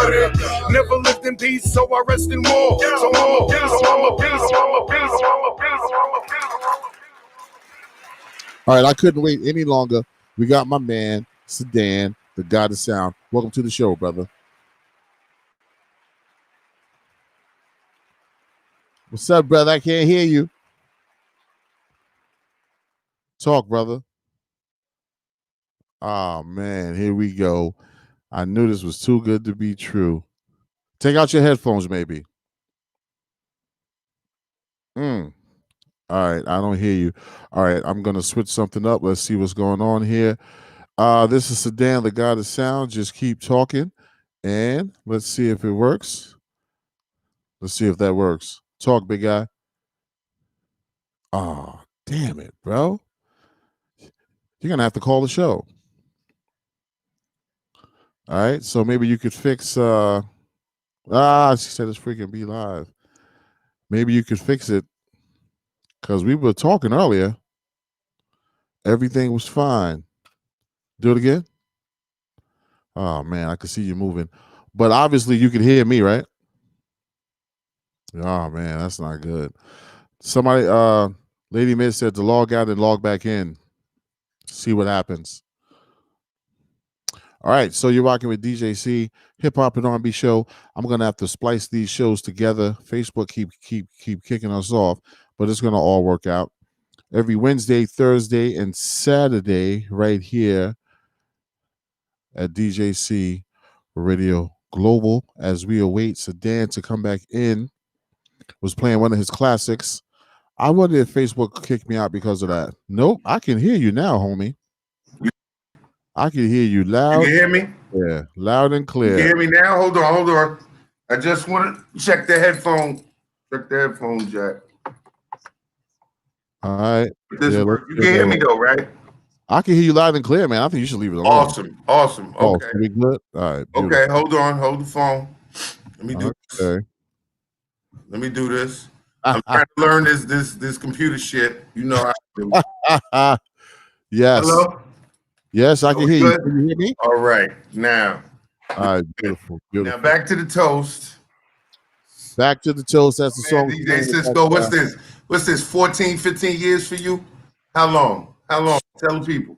departed. Never lived in peace, so I rest in war. So I'm a beast, I'm a beast, I'm a beast, I'm a beast, I'm a beast. All right, I couldn't wait any longer. We got my man, SEDAN, the God of Sound. Welcome to the show, brother. What's up, brother? I can't hear you. Talk, brother. Oh, man, here we go. I knew this was too good to be true. Take out your headphones, maybe. All right, I don't hear you. All right, I'm going to switch something up. Let's see what's going on here. This is SEDAN, the God of Sound. Just keep talking, and let's see if it works. Let's see if that works. Talk, big guy. Oh, damn it, bro. You're going to have to call the show. All right, so maybe you could fix... she said it's freaking be live. Maybe you could fix it, because we were talking earlier. Everything was fine. Do it again. Oh, man, I could see you moving. But obviously, you could hear me, right? Oh, man, that's not good. Somebody, Lady Miss said to log out and log back in. See what happens. All right, so you're rocking with DJC, Hip Hop and R&B show. I'm gonna have to splice these shows together. Facebook keep kicking us off, but it's gonna all work out. Every Wednesday, Thursday, and Saturday, right here at DJC Radio Global, as we await SEDAN to come back in. Was playing one of his classics. I wonder if Facebook kicked me out because of that. Nope, I can hear you now, homie. I can hear you loud. You can hear me? Yeah, loud and clear. You can hear me now? Hold on. I just want to check the headphone. Check the headphone jack. All right. You can hear me though, right? I can hear you loud and clear, man. I think you should leave it alone. Awesome. Okay. We good? All right. Beautiful. Okay, hold on. Hold the phone. Let me do this. Let me do this. I'm trying to learn this computer shit. You know how to do. Yes. Hello? Yes, I can hear you. Can you hear me? All right. Now. All right, beautiful. Now back to the toast. Back to the toast. That's the song. DJ Cisco, what's this? What's this? 14, 15 years for you? How long? Tell the people.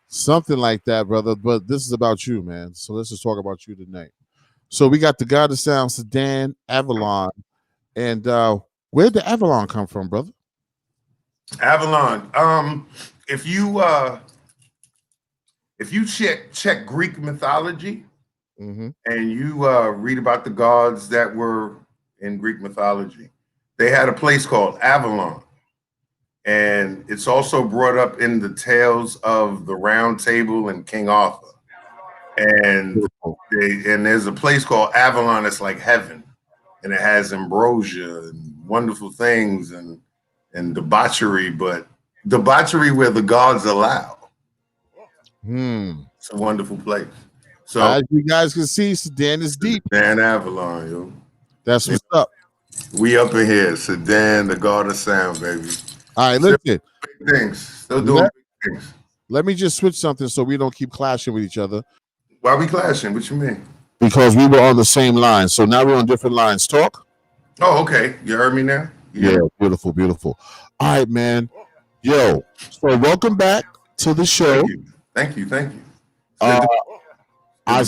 Something like that, brother. But this is about you, man. So let's just talk about you tonight. So we got the God of Sound, SEDAN, Avalon. And where'd the Avalon come from, brother? Avalon. If you check Greek mythology and you read about the gods that were in Greek mythology, they had a place called Avalon. And it's also brought up in the tales of the Round Table and King Arthur. And there's a place called Avalon that's like heaven. And it has ambrosia and wonderful things and debauchery, but debauchery where the gods allow. It's a wonderful place. So as you guys can see, SEDAN is deep. SEDAN Avalon, yo. That's what's up. We up in here. SEDAN, the God of Sound, baby. All right, listen. Big things. Still doing big things. Let me just switch something so we don't keep clashing with each other. Why are we clashing? What you mean? Because we were on the same line. So now we're on different lines. Talk. Oh, okay. You heard me now? Yeah, beautiful. All right, man. Yo, so welcome back to the show. Thank you. I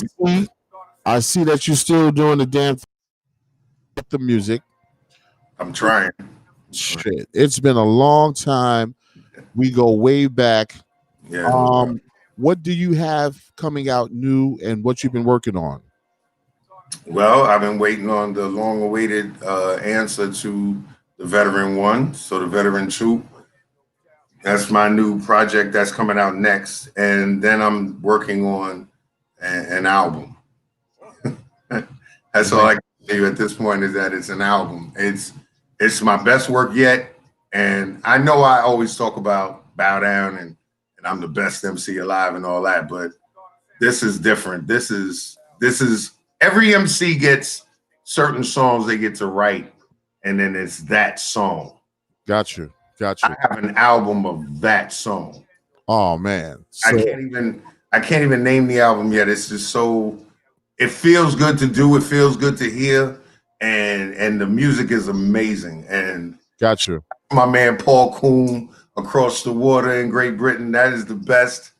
see that you're still doing the damn with the music. I'm trying. Shit, it's been a long time. We go way back. Yeah. What do you have coming out new and what you've been working on? Well, I've been waiting on the long-awaited answer to the Veteran 1, so the Veteran 2. That's my new project that's coming out next. And then I'm working on an album. That's all I can tell you at this point is that it's an album. It's my best work yet. And I know I always talk about Bow Down and I'm the best MC alive and all that, but this is different. This is every MC gets certain songs they get to write, and then it's that song. Got you. I have an album of that song. Oh man. I can't even name the album yet. It's just so it feels good to do. It feels good to hear, and the music is amazing. And Gotcha. My man Paul Coon across the water in Great Britain, that is the best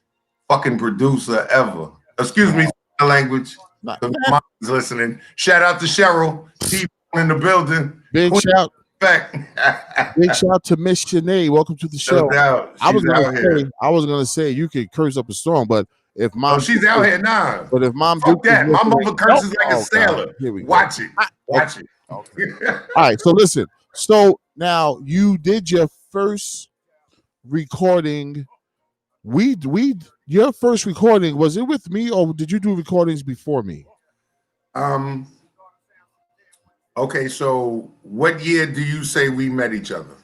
fucking producer ever. Excuse me, my language. Mom's listening. Shout out to Cheryl T in the building. Big Queen shout. back. Big shout to Miss Shanae. Welcome to the show. No doubt. I was gonna say you could curse up a storm, but if mom, she's out here now. But if mom, fuck that. My mother curses like a sailor. Here we go. Watch it. Watch it. Okay. All right. So listen. So now you did your first recording. Your first recording, was it with me or did you do recordings before me? Okay, so what year do you say we met each other?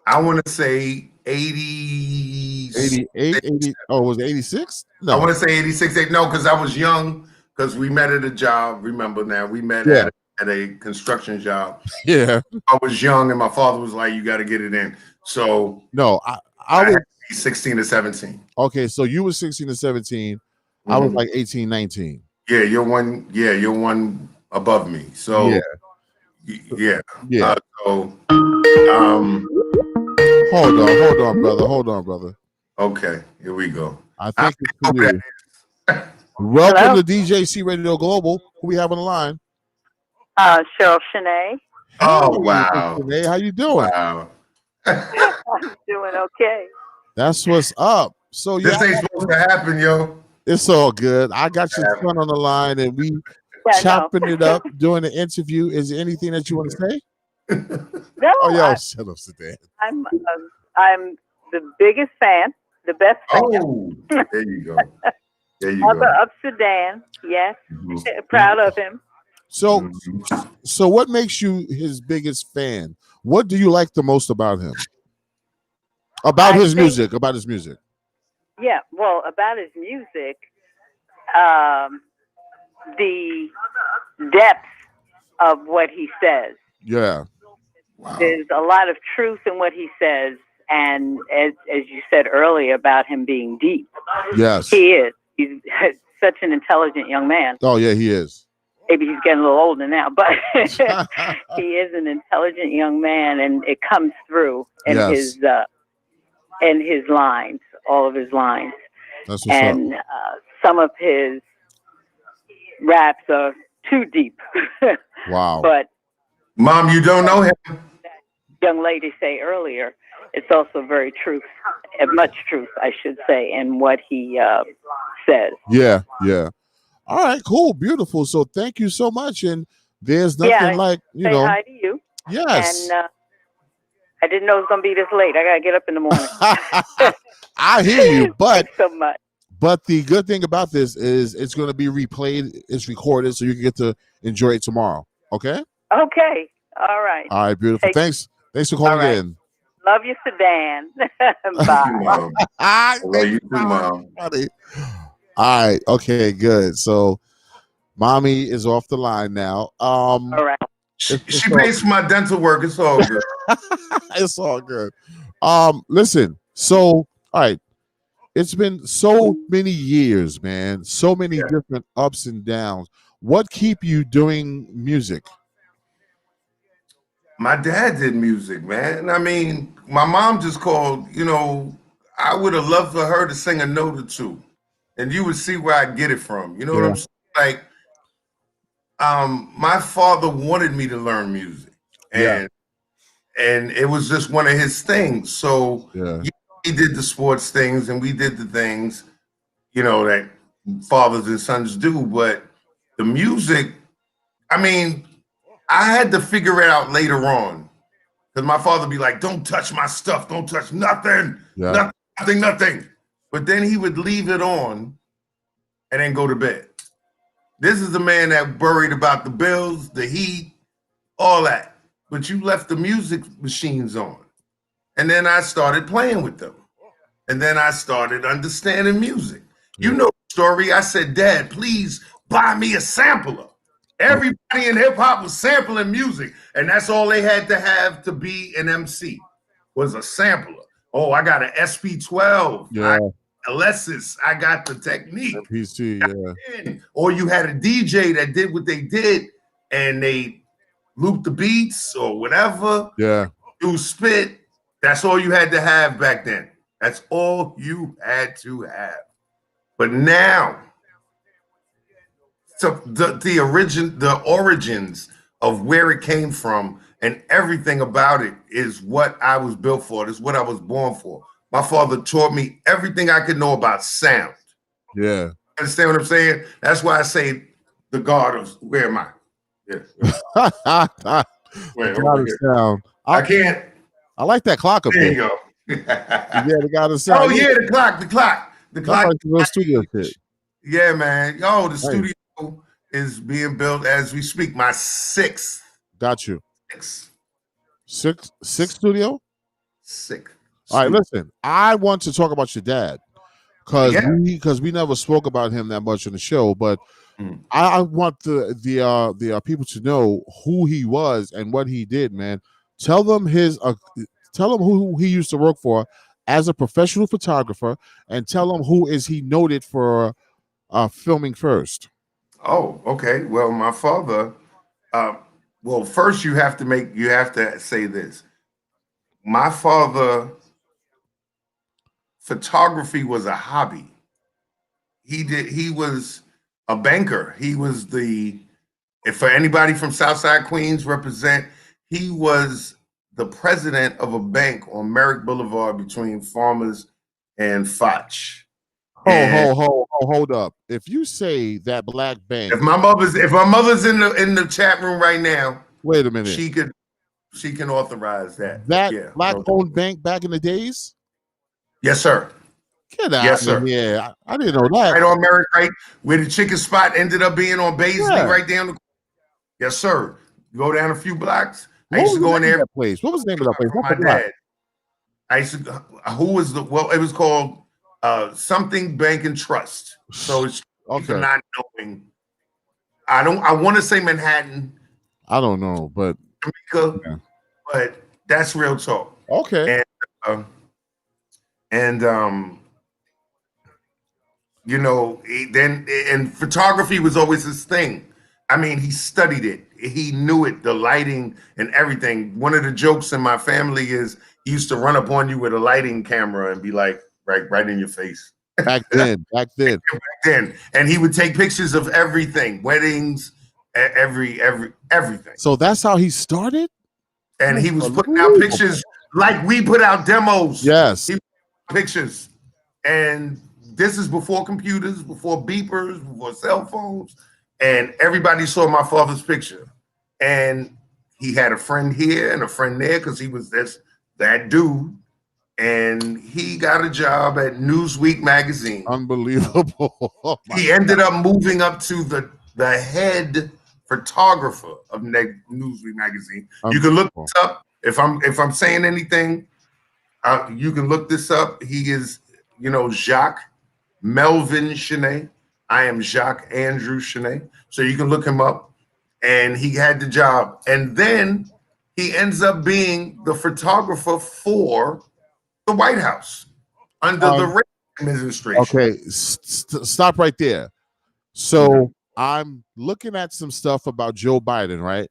I want to say 88. 80. Oh, was it 86? No. I want to say 86. No, because I was young, because we met at a job. Remember now, we met at a construction job. Yeah. I was young and my father was like, you got to get it in. So no, I was 16 to 17. Okay, so you were 16 to 17. I was like 18, 19. Yeah, you're one above me. So yeah. So hold on, brother. Okay, here we go. I think it's for you. Welcome to DJC Radio Global. Who we have on the line? Cheryl Shanae. Oh, wow. Shanae, how you doing? Wow. I'm doing okay. That's what's up. So this ain't supposed to happen, yo. It's all good. I got your son on the line, and we chopping it up, doing an interview. Is there anything that you want to say? No. Oh, yo, shut up, Sedan. I'm the biggest fan, the best fan. Oh, there you go. There you Mother go. of Sedan, yes. Proud of him. So what makes you his biggest fan? What do you like the most about him? About his music. Yeah, well, about his music, the depth of what he says. Yeah. Wow. There's a lot of truth in what he says, and as you said earlier about him being deep. Yes. He is. He's such an intelligent young man. Oh, yeah, he is. Maybe he's getting a little older now, but he is an intelligent young man, and it comes through in his lines, all of his lines. That's what's and up. Some of his raps are too deep. Wow. But Mom, you don't know him. That young lady say earlier, it's also very much truth, I should say, in what he says. Yeah. All right, cool, beautiful. So thank you so much. And there's nothing like, say hi to you. Yes. And I didn't know it was going to be this late. I got to get up in the morning. I hear you, but Thanks so much. But the good thing about this is it's going to be replayed. It's recorded, so you can get to enjoy it tomorrow. Okay? Okay. All right. All right, beautiful. Thanks for calling in. Love you, Sedan. Bye. I love you too, Mom. All right. Okay, good. So mommy is off the line now. All right. She pays for my dental work. It's all good. It's all good. Listen. So, all right. It's been so many years, man. So many different ups and downs. What keep you doing music? My dad did music, man. I mean, my mom just called, I would have loved for her to sing a note or two. And you would see where I get it from. You know what I'm saying? Like, my father wanted me to learn music. And it was just one of his things. So he did the sports things and we did the things, that fathers and sons do. But the music, I mean, I had to figure it out later on. Because my father would be like, don't touch my stuff. Don't touch nothing. Nothing. But then he would leave it on and then go to bed. This is the man that worried about the bills, the heat, all that. But you left the music machines on. And then I started playing with them. And then I started understanding music. You know the story. I said, Dad, please buy me a sampler. Everybody in hip hop was sampling music. And that's all they had to have to be an MC was a sampler. Oh, I got an SP12. Alexis, I got the technique. PC, yeah. Or you had a DJ that did what they did and they looped the beats or whatever. Yeah. You spit. That's all you had to have back then. That's all you had to have. But now, so the origins of where it came from and everything about it is what I was built for. It's what I was born for. My father taught me everything I could know about sound. Yeah. Understand what I'm saying? That's why I say the God of where am I? Yeah. Wait, sound. I can't. I like that clock up there. You go. Yeah, the God of sound. Oh yeah, the clock. Like the studio shit. Yeah, man. Yo, the studio is being built as we speak. My sixth. Got you. Six studio? Sixth. All right, listen. I want to talk about your dad because we never spoke about him that much on the show, but I want the people to know who he was and what he did, man. Tell them who he used to work for as a professional photographer, and tell them who is he noted for filming first. Oh, okay. Well, my father. Well, first you have to say this. My father, photography was a hobby. He was a banker. He was for anybody from Southside Queens represent, he was the president of a bank on Merrick Boulevard between Farmers and Foch. Hold up. If you say that black bank, if my mother's in the chat room right now, wait a minute. She can authorize that. That black owned bank back in the days? Yes, sir. Get out. Yes, sir. Yeah, I didn't know that. Right on Merrick, right where the chicken spot ended up being on Baisley, right down the. Yes, sir. You go down a few blocks. I used to go in there. That place. What was the name of that place? My dad. I used to. Who was the? Well, it was called something Bank and Trust. So it's for not knowing. I want to say Manhattan. I don't know, but Jamaica, but that's real talk. Okay. And you know, and photography was always his thing. I mean, he studied it. He knew it, the lighting and everything. One of the jokes in my family is he used to run up on you with a lighting camera and be like, right in your face. Back then. And he would take pictures of everything, weddings, everything. So that's how he started? And he was putting out pictures like we put out demos. Yes. He put out pictures. And this is before computers, before beepers, before cell phones. And everybody saw my father's picture. And he had a friend here and a friend there because he was that dude. And he got a job at Newsweek magazine. Unbelievable. He ended up moving up to the head photographer of Newsweek magazine. You can look this up. If I'm saying anything, you can look this up. He is, Jacques Melvin Chenet. I am Jacques Andrew Chenet. So you can look him up. And he had the job. And then he ends up being the photographer for the White House under the Reagan administration. Okay, stop right there. So I'm looking at some stuff about Joe Biden, right?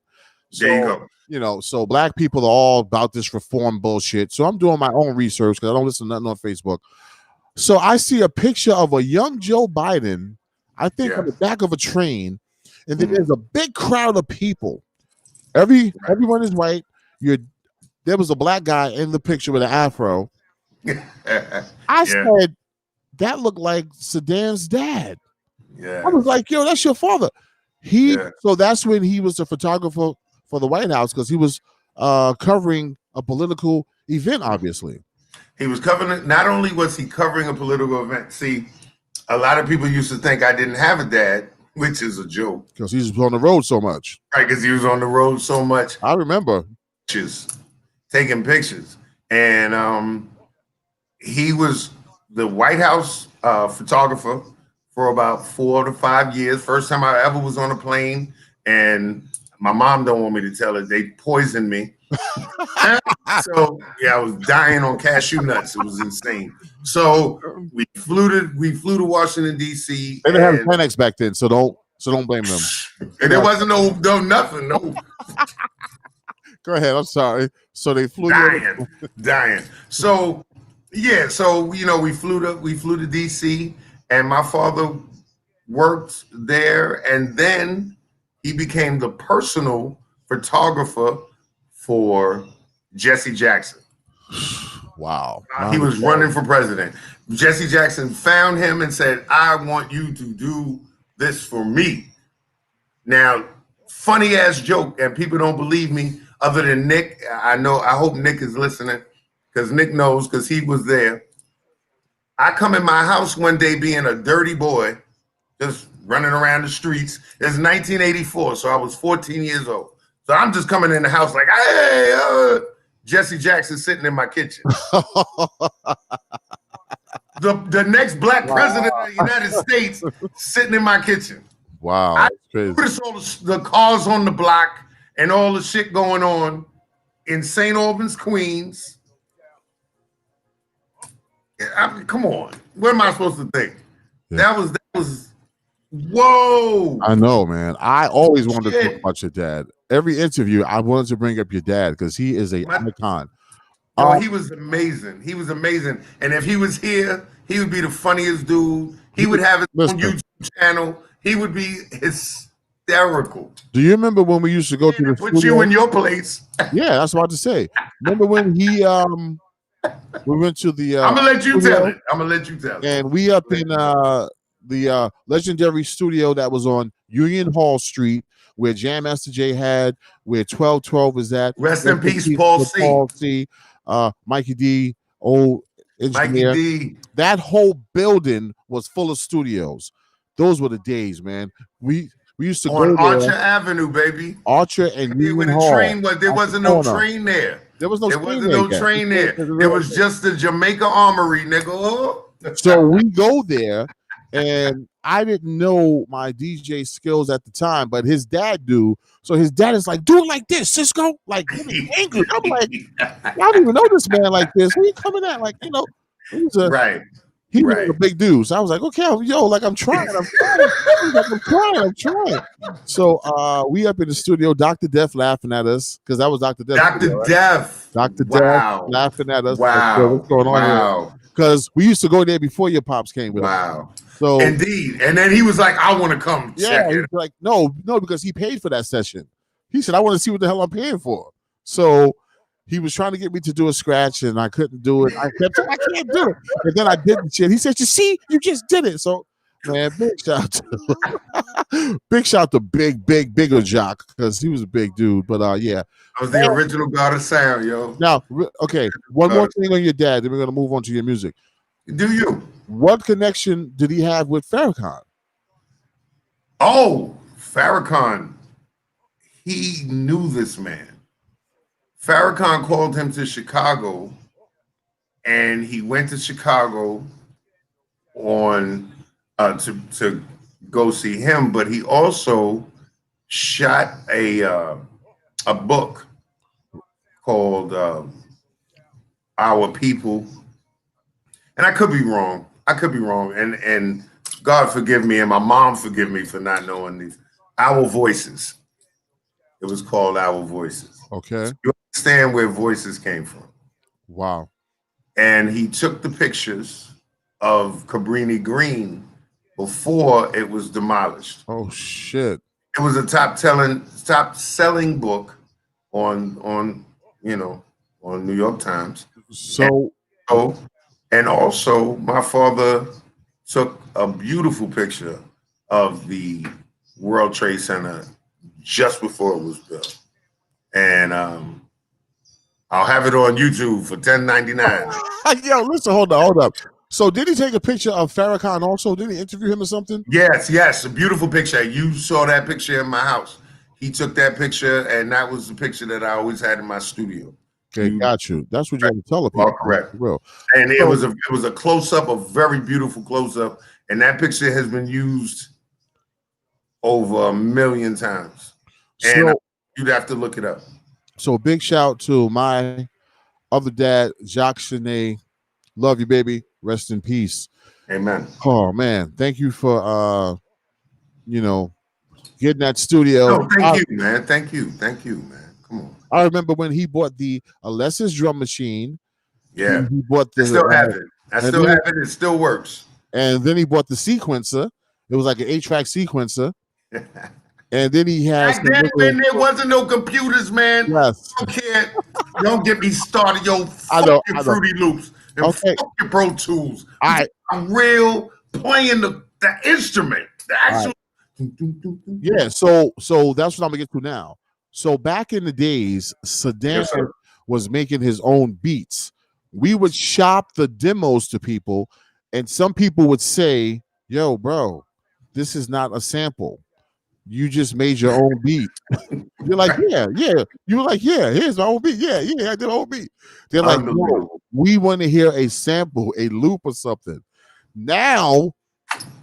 So, there you go. So black people are all about this reform bullshit. So I'm doing my own research because I don't listen to nothing on Facebook. So I see a picture of a young Joe Biden, I think on the back of a train, and then there's a big crowd of people. Everyone is white. There was a black guy in the picture with an afro. I said that looked like SEDAN's dad. Yeah. I was like, yo, that's your father. So that's when he was a photographer for the White House because he was covering a political event, obviously. He was covering, not only was he covering a political event, see, a lot of people used to think I didn't have a dad, which is a joke. Because he was on the road so much. Right, because he was on the road so much. I remember. Taking pictures. And he was the White House photographer for about 4 to 5 years. First time I ever was on a plane. And My mom don't want me to tell her. They poisoned me. So yeah, I was dying on cashew nuts. It was insane. So we flew to Washington D.C. They didn't have Xanax back then, so don't blame them. And there wasn't no nothing. No. Go ahead. I'm sorry. So they flew dying. So yeah, so we flew to D.C. and my father worked there, and then he became the personal photographer for Jesse Jackson. Wow. He was running for president. Jesse Jackson found him and said, I want you to do this for me. Now, funny ass joke, and people don't believe me other than Nick. I hope Nick is listening, because Nick knows, because he was there. I come in my house one day being a dirty boy, just running around the streets. It's 1984, so I was 14 years old. So I'm just coming in the house like, hey, Jesse Jackson sitting in my kitchen. The next black president of the United States sitting in my kitchen. Wow, that's crazy. Noticed all the cars on the block and all the shit going on in St. Albans, Queens. Come on, what am I supposed to think? Yeah. That was. Whoa! I know, man. I always wanted to talk about your dad. Every interview, I wanted to bring up your dad because he is an icon. Oh, he was amazing. He was amazing. And if he was here, he would be the funniest dude. He would have his own YouTube channel. He would be hysterical. Do you remember when we used to go to the put you in your place? Yeah, that's what I was about to say. Remember when we went to the I'm gonna let you tell it. I'm gonna let you tell it. And we up in the legendary studio that was on Union Hall Street, where Jam Master Jay had, where 1212 is at. Rest in peace, Paul C. Paul C. Mikey D. Old engineer. Mikey D. That whole building was full of studios. Those were the days, man. We used to on go Archer there. Avenue, baby. Archer and Union Hall. Train was, there wasn't no train there. There was no train there. There was just the Jamaica Armory, nigga. So we go there, and I didn't know my DJ skills at the time, but his dad do. So his dad is like, do it like this, Cisco. Like, angry. I'm like, I don't even know this man like this. Who you coming at? Like, he's a right. He was a big dude. So I was like, okay, like I'm trying. I'm trying. So we up in the studio, Dr. Def laughing at us, because that was Dr. Def. Dr. Def. Dr. Def laughing at us. Wow. Like, what's going on here? Because we used to go there before your pops came with us. So indeed. And then he was like, I want to come check it. He was like, no, because he paid for that session. He said, I want to see what the hell I'm paying for. So he was trying to get me to do a scratch, and I couldn't do it. I kept saying, I can't do it. And then I did the shit. He said, you see, you just did it. So, man, big shout to bigger Jock, because he was a big dude. But yeah. I was the original God of sound, yo. Now, okay, one more thing on your dad, then we're going to move on to your music. Do you? What connection did he have with Farrakhan? Oh, Farrakhan. He knew this man. Farrakhan called him to Chicago, and he went to Chicago on to go see him. But he also shot a book called Our People, and I could be wrong. And God forgive me, and my mom forgive me for not knowing these. Our Voices. It was called Our Voices. Okay. So you understand where Voices came from. Wow. And he took the pictures of Cabrini Green before it was demolished. Oh shit. It was a top selling book on New York Times. And also my father took a beautiful picture of the World Trade Center just before it was built. And I'll have it on YouTube for $10.99. Yo, listen, hold up. So did he take a picture of Farrakhan also? Did he interview him or something? Yes, a beautiful picture. You saw that picture in my house. He took that picture, and that was the picture that I always had in my studio. Okay, got you. That's what you want to tell people. All correct. Real. And it was a close-up, a very beautiful close-up, and that picture has been used over 1 million times. And You'd have to look it up. So big shout to my other dad, Jacques Chenet. Love you, baby. Rest in peace. Amen. Oh man, thank you for getting that studio. No, thank you, man. Thank you, man. Come on. I remember when he bought the Alessa's drum machine. Yeah, he bought the. I still have it. I still have it. It still works. And then he bought the sequencer. It was like an 8-track sequencer. And then he has. Back then, when there wasn't no computers, man. Yes. I don't care. Don't get me started, yo. Fuck your Fruity Loops and okay. fuck your Pro Tools. I'm real playing the instrument. The actual. Yeah. So that's what I'm gonna get to now. So back in the days, SEDAN was making his own beats. We would shop the demos to people, and some people would say, "Yo, bro, this is not a sample. You just made your own beat." You're like, yeah. You were like, yeah, here's my own beat. Yeah, I did my own beat. They're like, no, we want to hear a sample, a loop or something. Now,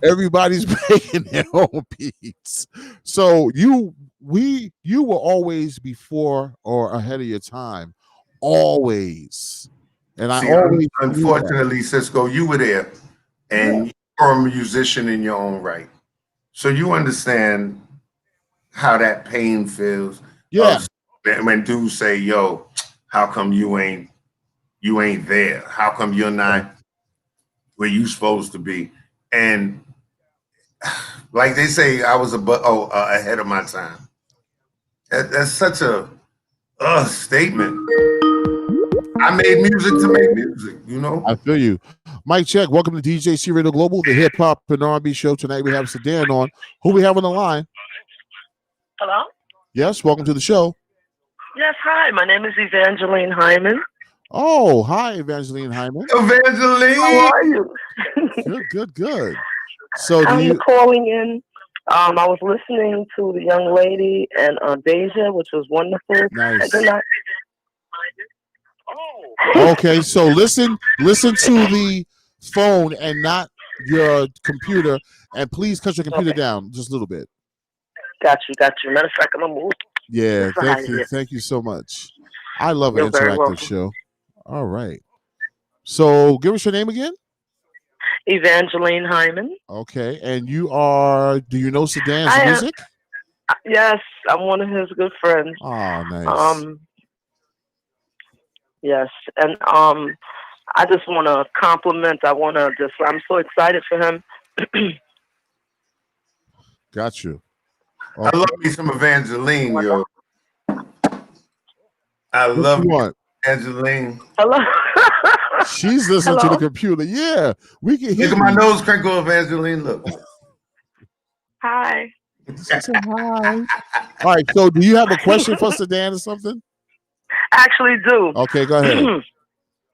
everybody's making their own beats. So you were always before or ahead of your time. Always. And I always, unfortunately, Cisco, you were there and you're a musician in your own right. So you understand how that pain feels. Yeah. When dudes say, yo, how come you ain't there? How come you're not where you supposed to be? And like they say, I was ahead of my time. That's such a statement. I made music to make music, you know? I feel you. Mike check. Welcome to DJC Radio Global, the hip hop and R&B show. Tonight we have SEDAN on. Who we have on the line? Hello? Yes, welcome to the show. Yes, hi. My name is Evangeline Hyman. Oh, hi, Evangeline Hyman. Evangeline! How are you? Good. So I'm calling in. I was listening to the young lady and Deja, which was wonderful. Nice. Oh. Okay, so listen to the phone and not your computer, and please cut your computer down just a little bit. Got you. Matter of fact, I'm gonna move. Yeah, thank you so much. I love an interactive show. All right. So give us your name again. Evangeline Hyman. Okay, and do you know SEDAN's music? Yes, I'm one of his good friends. Oh, nice. Yes, and I just want to compliment. I'm so excited for him. Got you. Okay. I love me some Evangeline, yo. I love you, Evangeline. Hello. She's listening to the computer. Yeah, we can hear. Look at my nose crinkle, Evangeline. Look. Hi. Hi. All right. So, do you have a question for SEDAN or something? I actually do. Okay, go ahead.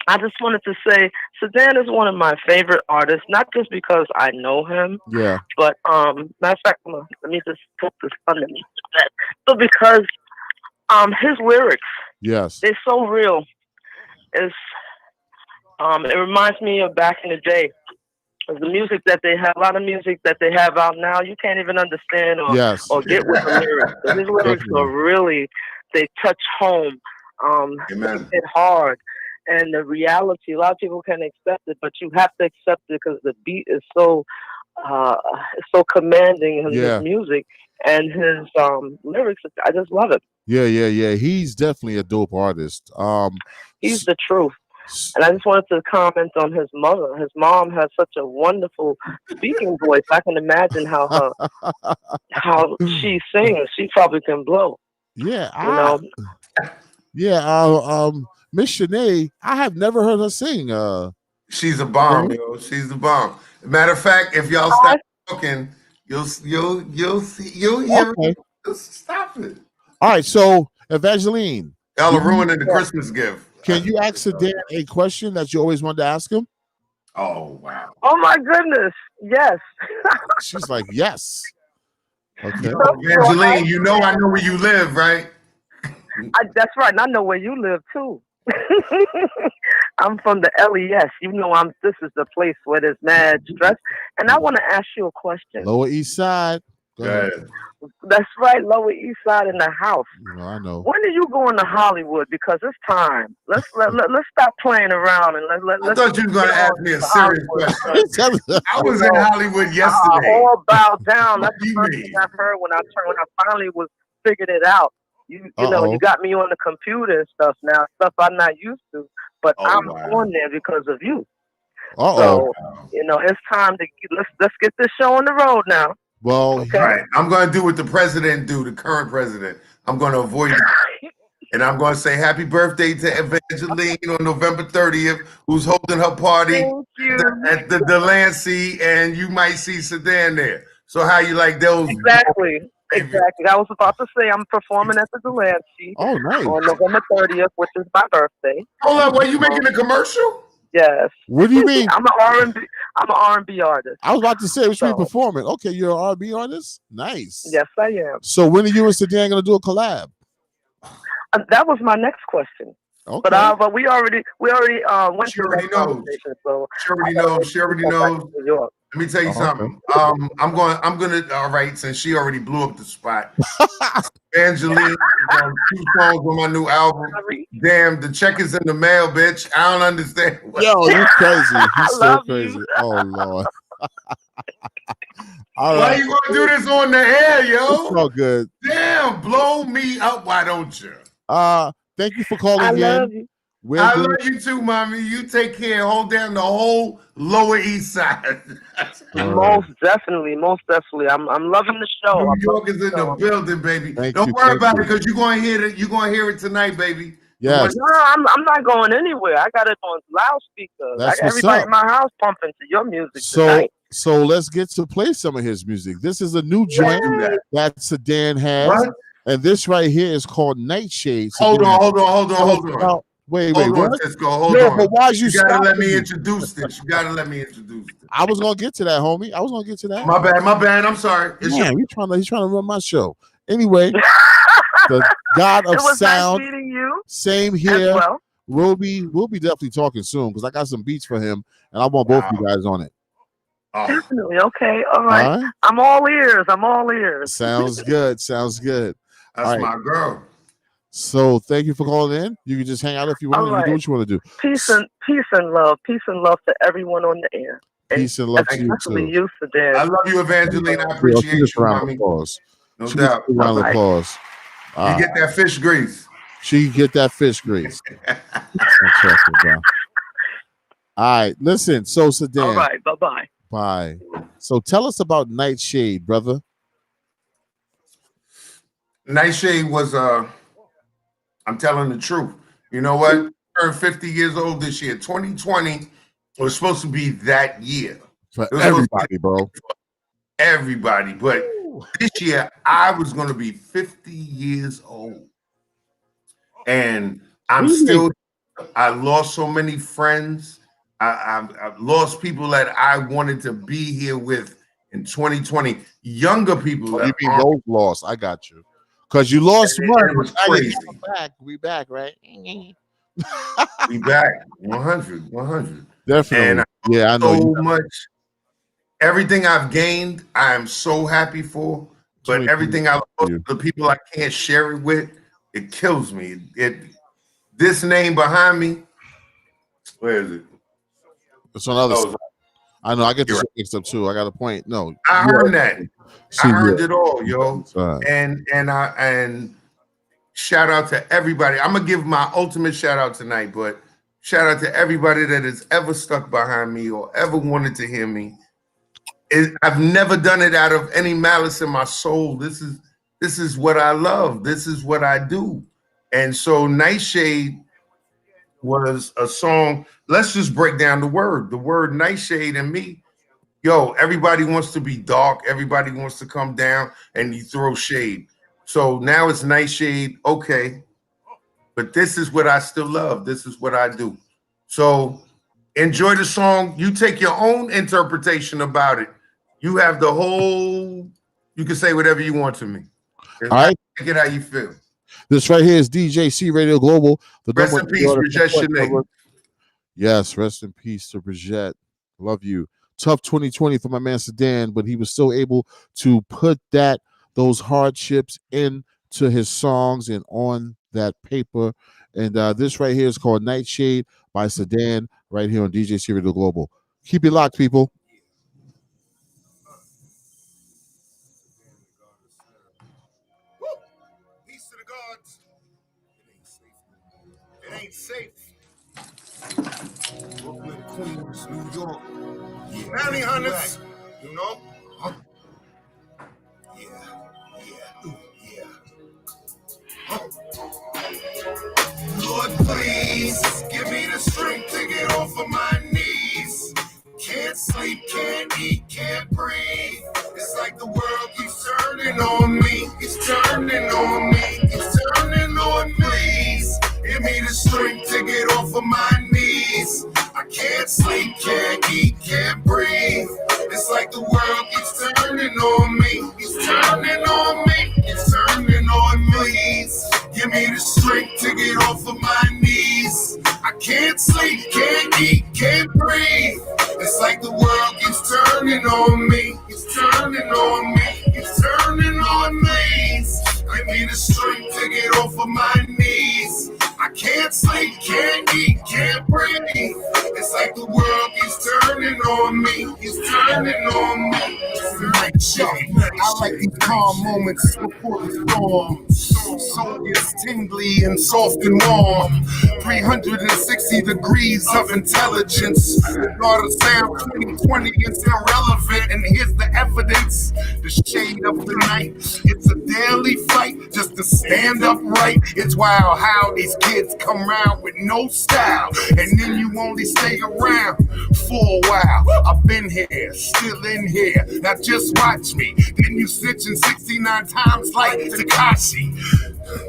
I just wanted to say SEDAN is one of my favorite artists, not just because I know him. Yeah. But matter of fact, let me just put this underneath that. But because his lyrics, yes, they're so real. It reminds me of back in the day. The music that they have, a lot of music that they have out now, you can't even understand or get with the lyrics. But his lyrics are really, they touch home. Hit hard. And the reality, a lot of people can accept it, but you have to accept it because the beat is so commanding in his music and his lyrics. I just love it. Yeah. He's definitely a dope artist. He's the truth. And I just wanted to comment on his mother. His mom has such a wonderful speaking voice. I can imagine how she sings. She probably can blow. Yeah, Miss Shanae, I have never heard her sing. She's a bomb, yo. She's the bomb. Matter of fact, if y'all stop talking, you'll hear it. Stop it. All right, so Evangeline, y'all are ruining the Christmas gift. Can you ask SEDAN a question that you always wanted to ask him? Oh wow! Oh my goodness! Yes. She's like, yes. Okay. Evangeline, you know I know where you live, right? That's right. And I know where you live too. I'm from the LES. You know, this is the place where there's mad stress. And I want to ask you a question. Lower East Side. Go ahead. That's right, Lower East Side in the house. I know. When are you going to Hollywood? Because it's time. Let's stop playing around and let's. I thought you were going to ask me a serious question. I was in Hollywood yesterday. All bowed down. That's the first thing I heard when I finally figured it out. You know, you got me on the computer and stuff now, stuff I'm not used to, but I'm on there because of you. So, it's time to let's get this show on the road now. Well, okay. Right. I'm going to do what the president do, the current president. I'm going to avoid it. And I'm going to say happy birthday to Evangeline on November 30th, who's holding her party at the Delancey, and you might see Sedan there. So how you like those? Exactly. I was about to say I'm performing at the Delancey on November 30th, which is my birthday. Hold on, were you making a commercial? Yes. What do you mean? I'm an R&B artist. I was about to say, which mean performing. Okay, you're an R&B artist? Nice. Yes, I am. So when are you and Sedan going to do a collab? That was my next question. Okay. But we already went through that conversation. So she already knows. Let me tell you something. I'm gonna all right, since she already blew up the spot. Evangeline is on 2 songs on my new album. Damn, the check is in the mail, bitch. I don't understand. Yo, you're crazy. He's so crazy. Oh Lord. Why you gonna do this on the air, yo? It's so good. Damn, blow me up. Why don't you? Thank you for calling in. I love you. I love you too, mommy. You take care. Hold down the whole Lower East Side. Most definitely. I'm loving the show. New York is in the building, baby. Don't worry about it, because you're gonna hear it. You're gonna hear it tonight, baby. Yes. No, I'm not going anywhere. I got it on loudspeaker. I got everybody in my house pumping to your music tonight. So let's get to play some of his music. This is a new joint that Sedan has. What? And this right here is called Nightshade. Hold on. Wait, hold what? On, Cisco, hold on. But why you gotta let me introduce this. I was gonna get to that, homie. I was gonna get to that. My bad. I'm sorry. He's trying to run my show. Anyway, the God of Sound. Nice meeting you. Same here. Well. We'll be definitely talking soon, because I got some beats for him, and I want both you guys on it. Definitely. Okay. All right. I'm all ears. Sounds good. That's my girl. So thank you for calling in. You can just hang out if you want. You do what you want to do. Peace and love to everyone on the air. Peace and love to you too. I love you, Evangeline. I appreciate you, mommy. No doubt. Round of applause. You get that fish grease. She get that fish grease. All right, listen. So Sedan. All right, bye. Bye. So tell us about Nightshade, brother. Nightshade was I'm telling the truth. You know what? I turned 50 years old this year. 2020 was supposed to be that year. For everybody, bro. Everybody. But this year, I was going to be 50 years old. And I'm still, I lost so many friends. I've lost people that I wanted to be here with in 2020. Younger people. You mean those lost? I got you. Because you lost one. It was crazy. We back, right? We back. 100. Definitely. And I know so much. Everything I've gained, I am so happy for. But everything I lost, the people I can't share it with, it kills me. This name behind me, where is it? It's on other side. I know. I get this mixed up too. I got a point. No, I heard that. I heard it all, yo. And shout out to everybody. I'm gonna give my ultimate shout out tonight, but shout out to everybody that has ever stuck behind me or ever wanted to hear me. I've never done it out of any malice in my soul. This is what I love. This is what I do. And so Nightshade was a song. Let's just break down the word. The word Nightshade and me. Yo, everybody wants to be dark. Everybody wants to come down and you throw shade. So now it's Nightshade. Okay. But this is what I still love. This is what I do. So enjoy the song. You take your own interpretation about it. You have the whole, you can say whatever you want to me. All right. Take it how you feel. This right here is DJC Radio Global. Rest in peace, Brigitte Sinead. Yes, rest in peace to Brigitte. Love you. tough 2020 for my man SEDAN, but he was still able to put those hardships into his songs and on that paper. And this right here is called Nightshade by SEDAN right here on DJC Radio Global. Keep it locked, people. Peace to the gods. It ain't safe. Brooklyn, Queens, New York. Yeah. Bounty hunters. You know? Lord, please give me the strength to get off of my knees. Can't sleep, can't eat, can't breathe. It's like the world keeps turning on me. It's turning on me. It's turning on me. Please give me the strength to get off of my knees. I can't sleep, can't eat, can't breathe. It's like the world keeps turning on me. It's turning on me. It's turning on me. Please give me the strength to get off of my knees. I can't sleep, can't eat, can't breathe. It's like the world keeps turning on me. It's turning on me. It's turning on me. Give me the strength to get off of my knees. I can't sleep, can't eat, can't breathe. It's like the world keeps turning on me. It's turning on me. I like these calm moments before the storm. Soul gets tingly and soft and warm. 360 degrees of intelligence. Thought of sound 2020 is irrelevant. And here's the evidence. The shade of the night. It's a daily fight just to stand upright. It's wild how these kids come around with no style. And then you only stay around for a while. I've been here, still in here. Now just watch me. Then you snitching 69 times like Takashi.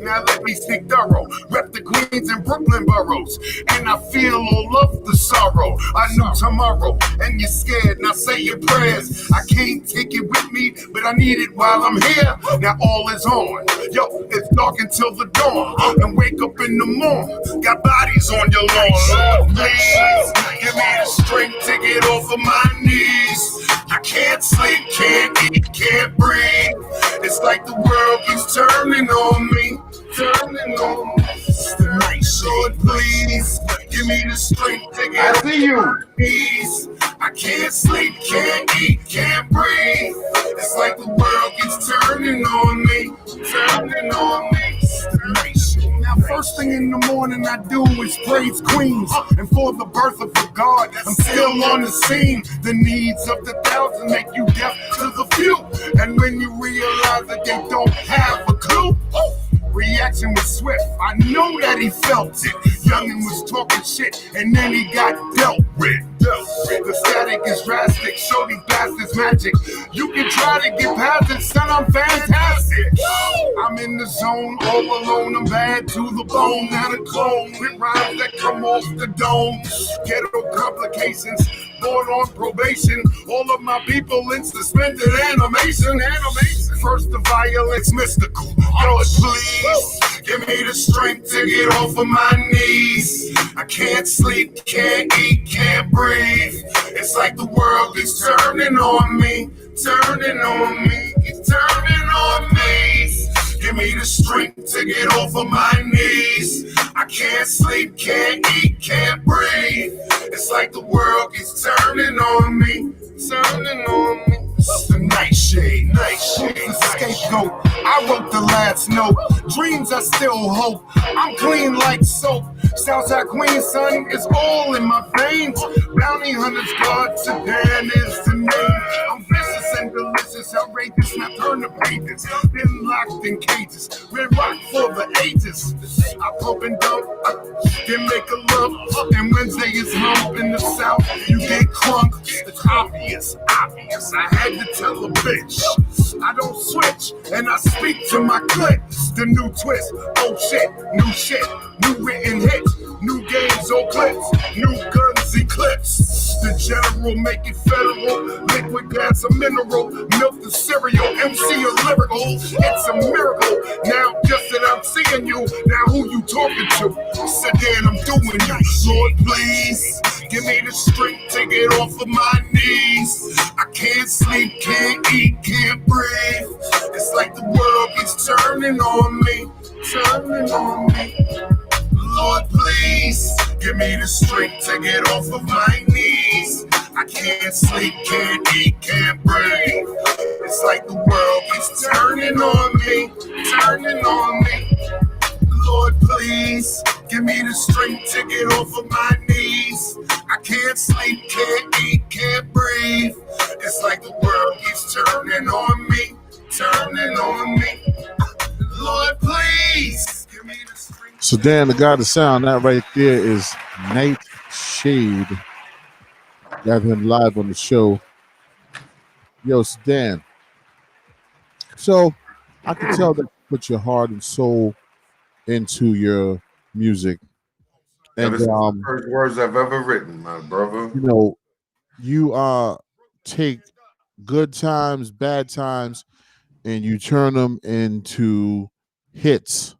Now let me speak thorough. Rep the Queens and Brooklyn boroughs. And I feel all of the sorrow. I know tomorrow, and you're scared. Now say your prayers. I can't take it with me, but I need it while I'm here. Now all is on. Yo, it's dark until the dawn. And wake up in the morning. Got bodies on your lawn. Lord, please give me the strength to get off of my knees. I can't sleep, can't eat, can't breathe. It's like the world keeps turning on me. Turning on me. Lord, please give me the strength to get off my knees. I can't sleep, can't eat, can't breathe. It's like the world keeps turning on me. Turning on me. Now, first thing in the morning I do is praise Queens. And for the birth of the God, I'm still on the scene. The needs of the thousand make you deaf to the few. And when you realize that they don't have a clue, reaction was swift. I know that he felt it. Youngin was talking shit, and then he got dealt with. The static is drastic. Show these bastards magic. You can try to get past it, son. I'm fantastic. I'm in the zone, all alone. I'm bad to the bone. Not a clone with rhymes that come off the dome. Ghetto complications. Born on probation. All of my people in suspended animation. First the violence mystical. Lord, please give me the strength to get off of my knees. I can't sleep, can't eat, can't breathe. It's like the world is turning on me. Turning on me. It's turning on me. Give me the strength to get off of my knees. I can't sleep, can't eat, can't breathe. It's like the world is turning on me. Turning on me. It's the nightshade, the scapegoat. I wrote the last note. Dreams I still hope. I'm clean like soap. Southside Queen, son, is all in my veins. Bounty hunters, God, SEDAN is the name. I'm vicious and delicious, outrageous. Now turn the pages. Been locked in cages. Red rock for the ages. I pump and dump, then make a lump. And Wednesday is hump in the South. You get crunk. It's obvious. I had to tell a bitch. I don't switch, and I speak to my clique. The new twist, oh shit, new written hits, new games, old clips, new guns, eclipse. The general make it federal, liquid gas a mineral, milk the cereal, MC a lyrical. It's a miracle. Now just that I'm seeing you, now who you talking to? SEDAN, I'm doing you. Lord, please Give me the strength to get off of my knees. I can't sleep, can't eat, can't breathe. It's like the world keeps turning on me, turning on me. Lord, please give me the strength to get off of my knees. I can't sleep, can't eat, can't breathe. It's like the world keeps turning on me, turning on me. Lord, please give me the strength to get off of my knees. I can't sleep, can't eat, can't breathe. It's like the world keeps turning on me, turning on me. Lord, please give me the strength. SEDAN, the God of sound, that right there is Nightshade. Got him live on the show. Yo, SEDAN. So I can tell that you put your heart and soul into your music. And the first words I've ever written, my brother. You know, you take good times, bad times, and you turn them into hits.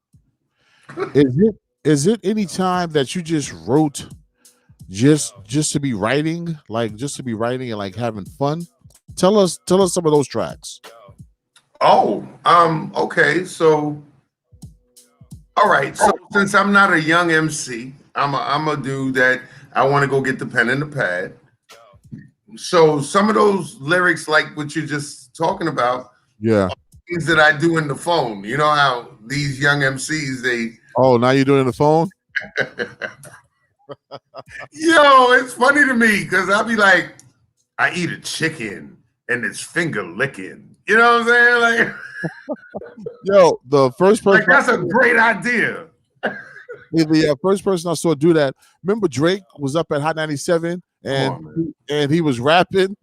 Is it any time that you just wrote just to be writing, and like having fun? Tell us some of those tracks. Oh, okay. So, all right. So since I'm not a young MC, I'm a dude that I want to go get the pen and the pad. So some of those lyrics, like what you're just talking about, yeah, things that I do in the phone. You know how these young MCs they. Oh, now you're doing the phone. Yo, it's funny to me because I'll be like, I eat a chicken and it's finger licking. You know what I'm saying? Like, yo, the first person. Like, that's a great idea. The first person I saw do that. Remember, Drake was up at Hot 97 and he was rapping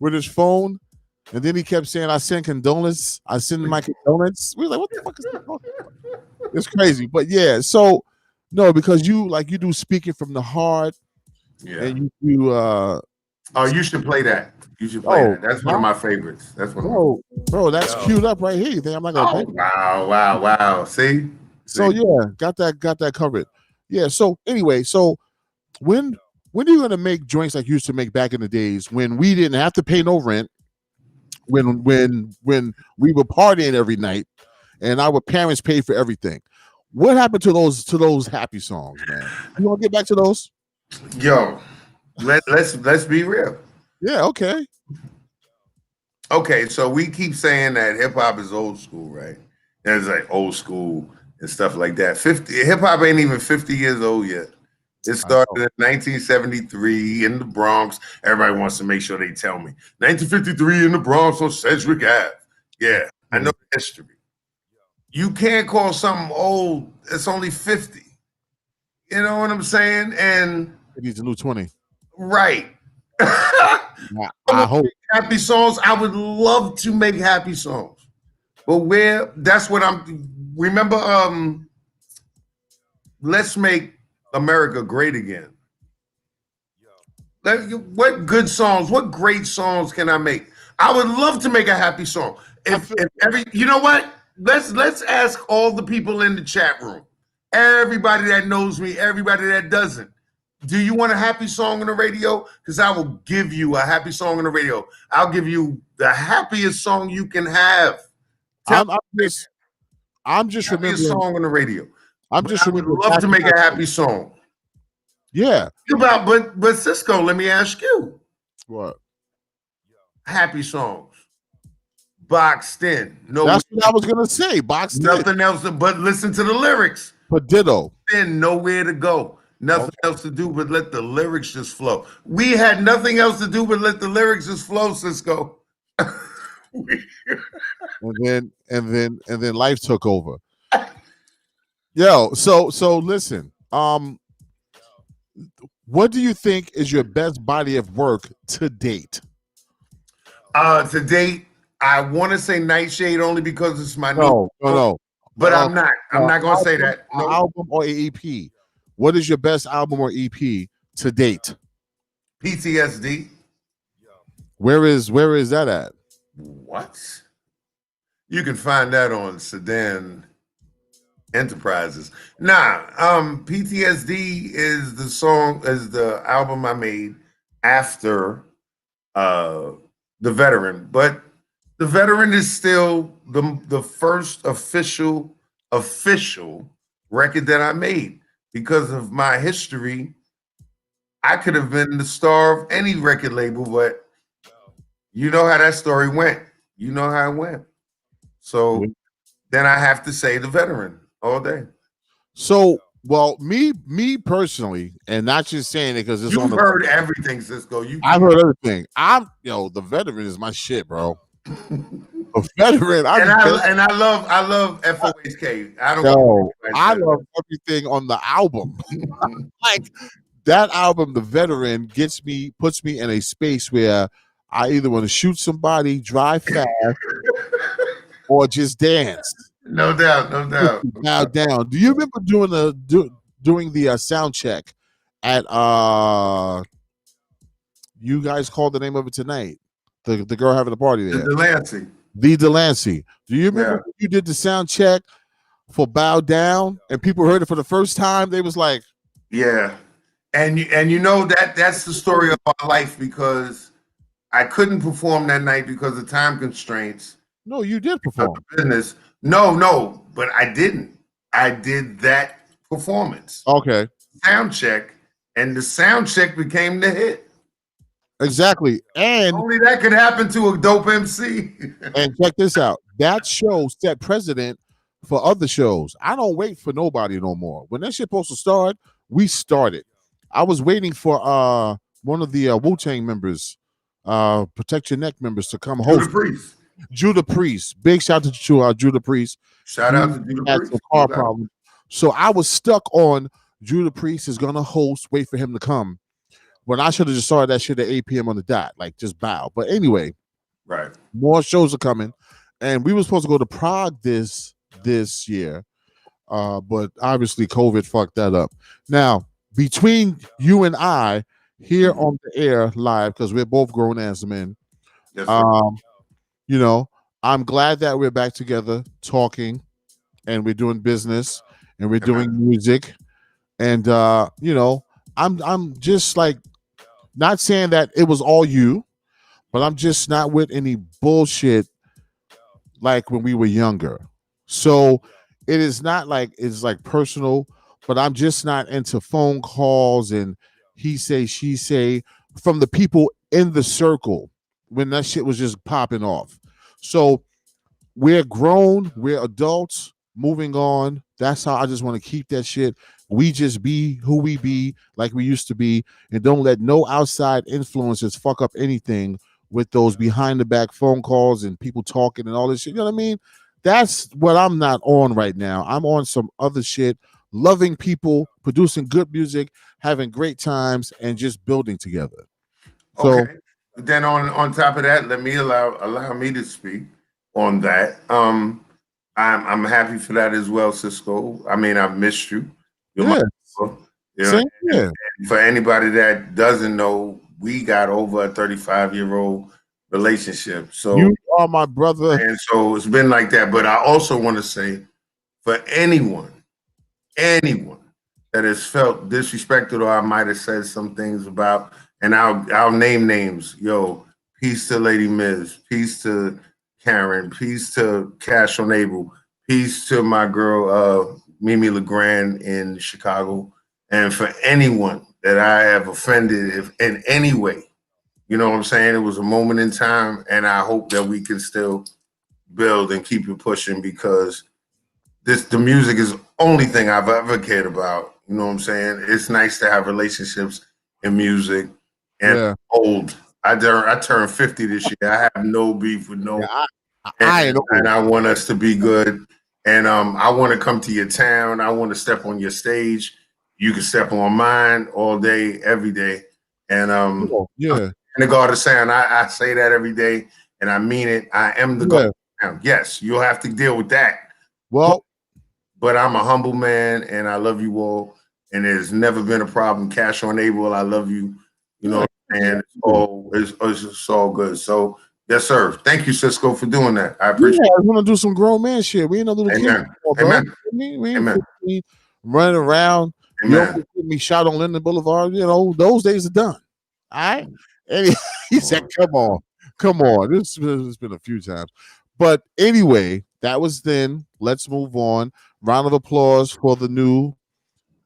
with his phone, and then he kept saying, "I send condolence. I send my condolence." We were like, "What the fuck is that?" It's crazy, but yeah. So no, because you do speaking from the heart. Yeah. And you oh, you should play that. You should play that. That's one of my favorites. That's one. Bro, that's queued up right here. You think I'm not gonna play? Wow. See? So yeah, got that covered. Yeah. So anyway, when are you gonna make joints like you used to make back in the days when we didn't have to pay no rent, when we were partying every night, and our parents paid for everything? What happened to those happy songs, man? You want to get back to those? Yo, let's be real. Yeah. Okay. Okay. So we keep saying that hip hop is old school, right? And it's like old school and stuff like that. Hip hop ain't even 50 years old yet. It started in 1973 in the Bronx. Everybody wants to make sure they tell me 1953 in the Bronx on Sedgwick Ave. Yeah, I know the history. You can't call something old. It's only 50. You know what I'm saying? And it needs a new 20. Right. I hope happy songs. I would love to make happy songs, but that's what I'm. Remember, let's make America great again. What good songs? What great songs can I make? I would love to make a happy song. You know what? Let's ask all the people in the chat room, everybody that knows me, everybody that doesn't. Do you want a happy song on the radio? Because I will give you a happy song on the radio. I'll give you the happiest song you can have. I'm just remembering a song on the radio. I would love to make a happy song. Yeah. But Cisco, let me ask you. What? Happy songs. Boxed in. No, that's what I was gonna say. Boxed nothing in. Else but listen to the lyrics. But ditto. Then nowhere to go. Nothing else to do but let the lyrics just flow. We had nothing else to do but let the lyrics just flow, Cisco. and then life took over. Yo, so listen. What do you think is your best body of work to date? To date, I want to say Nightshade only because it's my no. But I'm not. I'm not gonna say that. No. Album or EP. What is your best album or EP to date? PTSD. Where is that at? What? You can find that on SEDAN Enterprises. Nah, PTSD is the album I made after The Veteran, but The Veteran is still the first official record that I made. Because of my history, I could have been the star of any record label, but you know how that story went. You know how it went. So then I have to say The Veteran all day. So, well, me personally, and not just saying it because it's You've heard everything, Cisco. I've heard everything. The Veteran is my shit, bro. The Veteran, I love FOHK. I love everything on the album. Like that album, The Veteran, puts me in a space where I either want to shoot somebody, drive fast, or just dance. No doubt. Now down. Do you remember doing the sound check at you guys called the name of it tonight? The girl having a party there. The Delancey. Do you remember when you did the sound check for Bow Down and people heard it for the first time? They was like, yeah. And you know that's the story of my life, because I couldn't perform that night because of time constraints. No, you did perform. Business. No, but I didn't. I did that performance. Okay. Sound check, and the sound check became the hit. Exactly. And only that could happen to a dope MC. And check this out. That show set precedent for other shows. I don't wait for nobody no more. When that shit supposed to start, we started. I was waiting for one of the Wu-Tang members, Protect Your Neck members, to come host. Judah Priest. Big shout out to Judah Priest. Shout out to Judah Priest. A car problem. So I was stuck on Judah Priest is gonna host, wait for him to come. When I should have just started that shit at 8 p.m. on the dot, like just bow. But anyway, right. More shows are coming. And we were supposed to go to Prague this year. But obviously COVID fucked that up. Now, between you and I here on the air live, because we're both grown ass men. Yes, you know, I'm glad that we're back together talking and we're doing business and we're doing music. And you know, I'm just like not saying that it was all you, but I'm just not with any bullshit like when we were younger. So it is not like it's like personal, but I'm just not into phone calls and he say, she say from the people in the circle when that shit was just popping off. So we're grown, we're adults, moving on. That's how I just want to keep that shit. We just be who we be, like we used to be, and don't let no outside influences fuck up anything with those behind the back phone calls and people talking and all this shit. You know what I mean? That's what I'm not on right now. I'm on some other shit, loving people, producing good music, having great times, and just building together. So then on top of that, let me allow me to speak on that. I'm happy for that as well, Cisco. I mean, I've missed you. Yeah. For anybody that doesn't know, we got over a 35-year-old relationship. So you are my brother. And so it's been like that. But I also want to say, for anyone that has felt disrespected or I might have said some things about, and I'll name names. Yo, peace to Lady Miz, peace to Karen, peace to Cash on Able, peace to my girl Mimi LeGrand in Chicago. And for anyone that I have offended if in any way, you know what I'm saying? It was a moment in time, and I hope that we can still build and keep it pushing, because the music is the only thing I've ever cared about. You know what I'm saying? It's nice to have relationships in music. And old. I turned 50 this year. I have no beef with no. And I want us to be good. And I want to come to your town. I want to step on your stage. You can step on mine all day, every day. And in the God of Sound, I say that every day, and I mean it. I am the God of Sound. Yes, you'll have to deal with that. Well, but I'm a humble man, and I love you all. And there's never been a problem. Cash on Able, I love you. You know, and it's just all good. So Yes, sir. Thank you, Cisco, for doing that. I appreciate it. I want to do some grown man shit. We ain't no little kid anymore, bro. Amen. We ain't Amen. 15, running around. You almost get me shot on Linden Boulevard. You know, those days are done. All right. And he said, come on. This has been a few times. But anyway, that was then. Let's move on. Round of applause for the new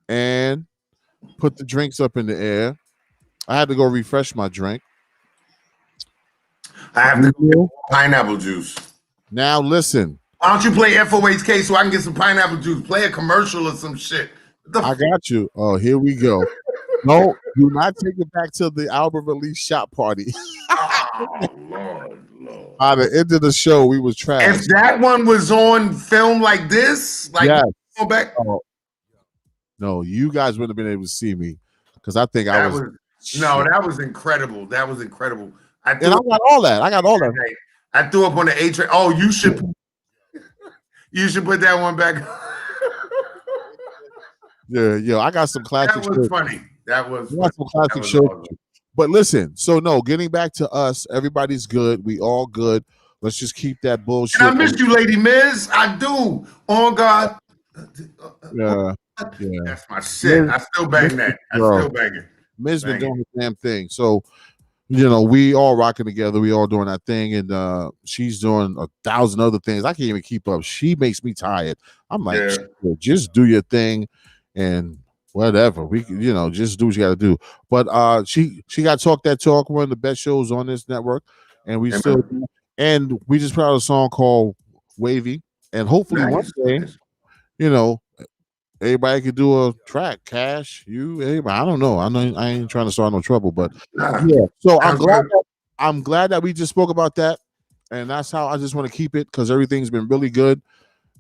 and put the drinks up in the air. I had to go refresh my drink. I have to get pineapple juice. Now listen. Why don't you play FOHK so I can get some pineapple juice? Play a commercial or some shit. I got you. Oh, here we go. No, do not take it back to the album release shop party. Oh, Lord. By the end of the show, we was trash. If that one was on film like this, like go back. Oh, no, you guys wouldn't have been able to see me because I think that was incredible. That was incredible. I got all that. I threw up on the A train. Oh, you should put that one back. Yeah, I got some classic. That was funny. That was some classic shows. Awesome. But listen, so no, getting back to us, everybody's good. We all good. Let's just keep that bullshit. And I miss you, Lady Miz. I do. On God. Yeah. That's my shit. I still bang that. I still bang it. Miz been doing the damn thing. So, you know, we all rocking together. We all doing that thing. And she's doing 1,000 other things. I can't even keep up. She makes me tired. I'm like, just do your thing and whatever. We, you know, just do what you got to do. But she got Talk That Talk, one of the best shows on this network. And we we just put out a song called Wavy. And hopefully one day, you know, everybody could do a track. Cash, everybody. I don't know. I ain't trying to start no trouble, but yeah. So I'm glad that we just spoke about that, and that's how I just want to keep it because everything's been really good.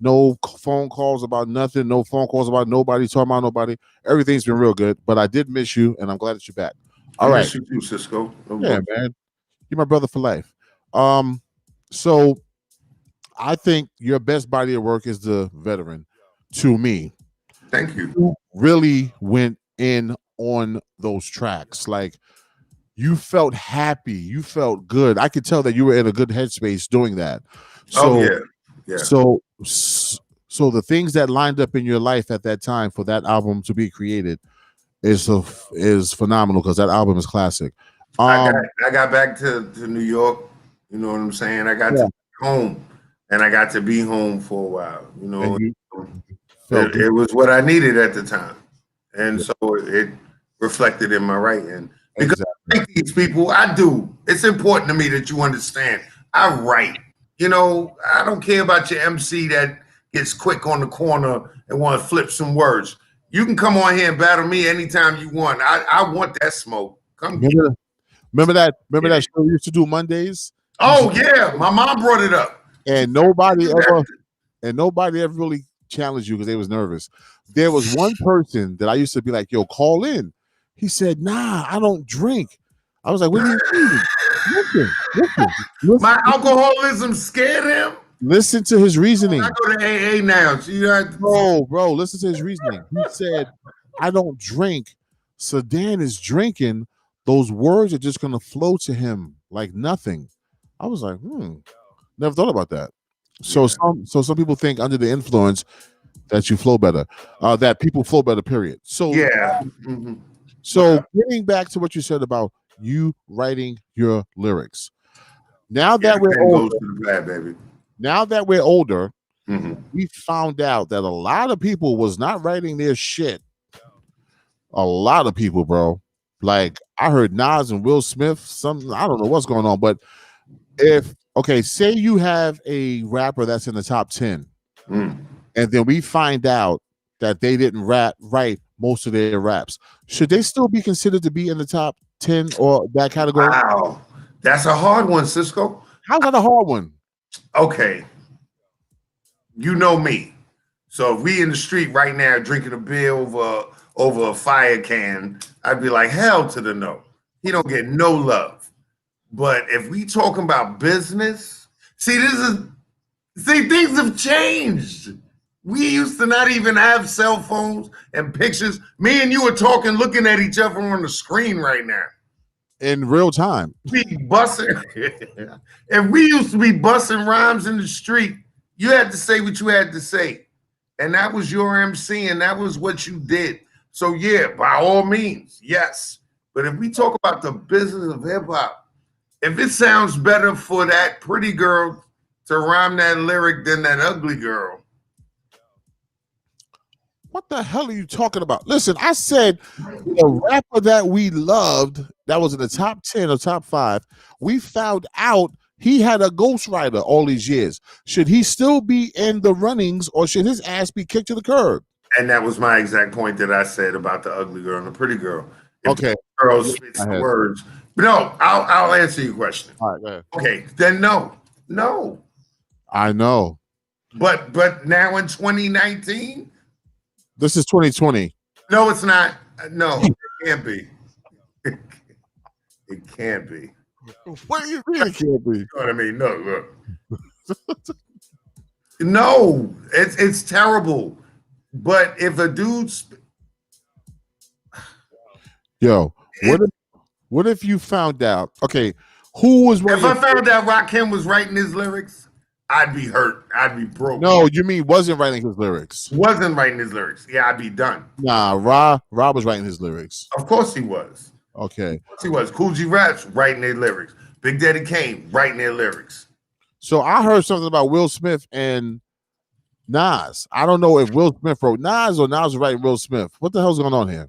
No phone calls about nothing. No phone calls about nobody talking about nobody. Everything's been real good. But I did miss you, and I'm glad that you're back. All right, miss you too, Cisco. Yeah, man. You're my brother for life. So I think your best body of work is The Veteran. To me. Thank you. You really went in on those tracks. Like you felt happy. You felt good. I could tell that you were in a good headspace doing that. So, yeah. So the things that lined up in your life at that time for that album to be created is phenomenal because that album is classic. I got back to New York. You know what I'm saying? I got to home, and I got to be home for a while. You know. It was what I needed at the time. And so it reflected in my writing. Because I like these people, I do. It's important to me that you understand. I write. You know, I don't care about your MC that gets quick on the corner and want to flip some words. You can come on here and battle me anytime you want. I want that smoke. Come remember that show we used to do Mondays? Oh, yeah. My mom brought it up. And nobody ever really challenged you because they was nervous. There was one person that I used to be like, yo, call in. He said, nah, I don't drink. I was like, what do you mean? Listen. My alcoholism scared him. Listen to his reasoning. I go to AA now. Bro, listen to his reasoning. He said, I don't drink. SEDAN is drinking. Those words are just going to flow to him like nothing. I was like, never thought about that. So some people think under the influence that you flow better, that people flow better, period. So So getting back to what you said about you writing your lyrics. Now that we're older, we found out that a lot of people was not writing their shit. A lot of people, bro. Like I heard Nas and Will Smith, I don't know what's going on, but say you have a rapper that's in the top 10, and then we find out that they didn't write most of their raps. Should they still be considered to be in the top 10 or that category? Wow, that's a hard one, Cisco. How's that a hard one? Okay, you know me. So if we in the street right now drinking a beer over a fire can, I'd be like, hell to the no. He don't get no love. But if we talking about business, things have changed. We used to not even have cell phones and pictures. Me and you are talking, looking at each other on the screen right now. in real time. We busting. If we used to be busting rhymes in the street, you had to say what you had to say. And that was your MC, and that was what you did. So yeah, by all means, yes. But if we talk about the business of hip hop, if it sounds better for that pretty girl to rhyme that lyric than that ugly girl. What the hell are you talking about? Listen, I said the rapper that we loved, that was in the top 10 or top 5, we found out he had a ghostwriter all these years. Should he still be in the runnings, or should his ass be kicked to the curb? And that was my exact point that I said about the ugly girl and the pretty girl. If okay. The girl spits the words. But no, I'll answer your question. All right, go ahead. Okay, then no. I know. But now in 2019. This is 2020. No, it's not. No, it can't be. It can't be. What do you mean it can't be? You know what I mean? No, look. No, it's terrible. But if a dude's what if you found out? Okay, who was if I found out Rakim was writing his lyrics, I'd be hurt. I'd be broke. No, you mean wasn't writing his lyrics? Wasn't writing his lyrics. Yeah, I'd be done. Nah, Rob was writing his lyrics. Of course he was. Okay. Of course he was. Cool G Rap's writing their lyrics. Big Daddy Kane writing their lyrics. So I heard something about Will Smith and Nas. I don't know if Will Smith wrote Nas or Nas was writing Will Smith. What the hell's going on here?